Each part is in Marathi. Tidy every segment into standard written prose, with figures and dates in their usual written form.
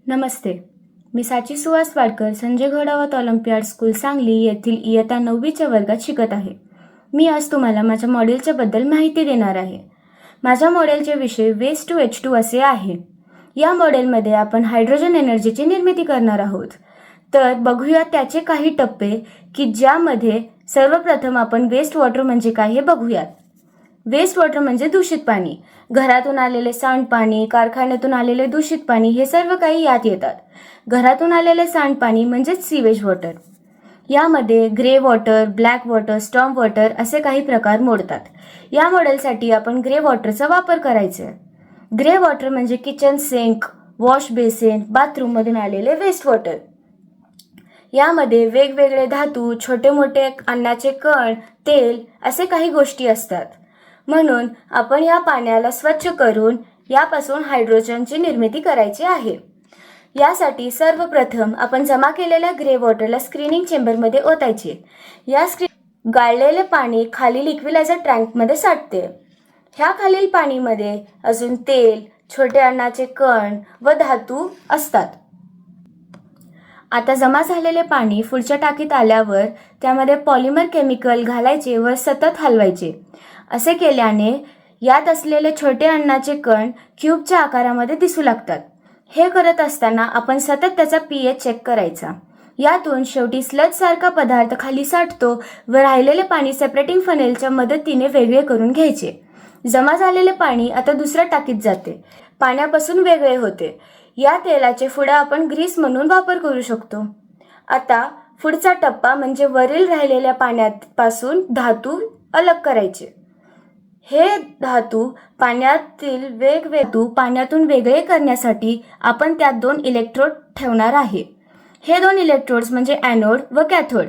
नमस्ते. मी साची सुहास वाडकर संजय घोडावत ऑलिम्पियाड स्कूल सांगली येथील इयत्ता 9वीच्या वर्गात शिकत आहे. मी आज तुम्हाला माझ्या मॉडेलच्या बद्दल माहिती देणार आहे. माझ्या मॉडेलचे विषय वेस्ट टू H2 असे आहे. या मॉडेलमध्ये आपण हायड्रोजन एनर्जीची निर्मिती करणार आहोत. तर बघूया त्याचे काही टप्पे की ज्यामध्ये सर्वप्रथम आपण वेस्ट वॉटर म्हणजे काय हे बघूयात. वेस्ट वॉटर म्हणजे दूषित पाणी. घरातून आलेले सांडपाणी, कारखान्यातून आलेले दूषित पाणी हे सर्व काही यात येतात. घरातून आलेले सांडपाणी म्हणजेच सीवेज वॉटर. यामध्ये grey water, black water, storm water असे काही प्रकार मोडतात. या मॉडेलसाठी आपण ग्रे वॉटरचा वापर करायचा आहे. ग्रे वॉटर म्हणजे किचन सिंक, वॉश बेसिन, बाथरूममधून आलेले वेस्ट वॉटर. यामध्ये वेगवेगळे धातू, छोटे मोठे अन्नाचे कण, तेल असे काही गोष्टी असतात. म्हणून आपण या पाण्याला स्वच्छ करून यापासून हायड्रोजनची निर्मिती करायची आहे. यासाठी सर्वप्रथम आपण जमा केलेल्या ग्रे वॉटरला स्क्रीनिंग चेंबरमध्ये ओतायचे. गाळलेले पाणी खालील इक्विलायझर टँकमध्ये साठते. ह्या खालील पाणीमध्ये अजून तेल, छोटे अन्नाचे कण व धातू असतात. आता जमा झालेले पाणी पुढच्या टाकीत आल्यावर त्यामध्ये पॉलिमर केमिकल घालायचे व सतत हलवायचे. असे केल्याने यात असलेले छोटे अन्नाचे कण क्यूबच्या आकारामध्ये दिसू लागतात. हे करत असताना आपण सतत त्याचा pH चेक करायचा. यातून शेवटी स्लज सारखा पदार्थ खाली साठतो व राहिलेले पाणी सेपरेटिंग फनेलच्या मदतीने वेगळे करून घ्यायचे. जमा झालेले पाणी आता दुसऱ्या टाकीत जाते, पाण्यापासून वेगळे होते. या तेलाचे पुढे आपण ग्रीस म्हणून वापर करू शकतो. आता पुढचा टप्पा म्हणजे वरील राहिलेल्या पाण्यापासून धातू अलग करायचे. हे धातू पाण्यातून वेगळे करण्यासाठी आपण त्यात 2 इलेक्ट्रोड ठेवणार आहे. हे 2 इलेक्ट्रोड्स म्हणजे ॲनोड व कॅथोड.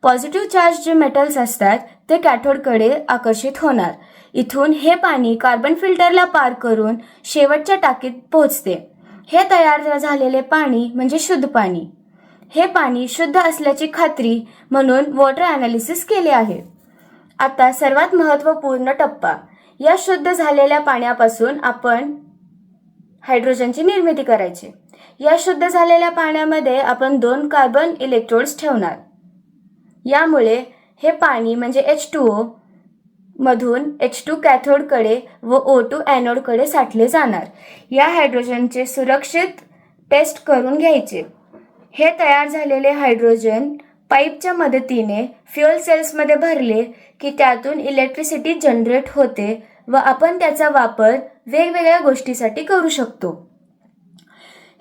पॉझिटिव्ह चार्ज जे मेटल्स असतात ते कॅथोडकडे आकर्षित होणार. इथून हे पाणी कार्बन फिल्टरला पार करून शेवटच्या टाकीत पोहोचते. हे तयार झालेले पाणी म्हणजे शुद्ध पाणी. हे पाणी शुद्ध असल्याची खात्री म्हणून वॉटर ॲनालिसिस केले आहे. आता सर्वात महत्त्वपूर्ण टप्पा. या शुद्ध झालेल्या पाण्यापासून आपण हायड्रोजनची निर्मिती करायची. या शुद्ध झालेल्या पाण्यामध्ये आपण 2 कार्बन इलेक्ट्रोड्स ठेवणार. यामुळे हे पाणी म्हणजे H2O मधून H2 कॅथोडकडे व O2 ॲनोडकडे साठले जाणार. या हायड्रोजनचे सुरक्षित टेस्ट करून घ्यायचे. हे तयार झालेले हायड्रोजन पाईपच्या मदतीने फ्युएल सेल्समध्ये भरले की त्यातून इलेक्ट्रिसिटी जनरेट होते व आपण त्याचा वापर वेगवेगळ्या गोष्टीसाठी करू शकतो.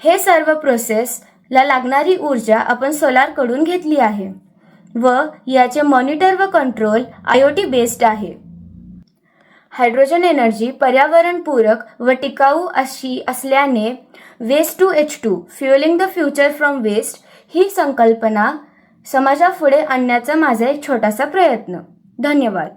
हे सर्व प्रोसेसला लागणारी ऊर्जा आपण सोलारकडून घेतली आहे व याचे मॉनिटर व कंट्रोल IoT बेस्ड आहे. हायड्रोजन एनर्जी पर्यावरणपूरक व टिकाऊ अशी असल्याने waste to H2 fueling the future from waste ही संकल्पना समाजापुढे आणण्याचा माझा एक छोटासा प्रयत्न. धन्यवाद.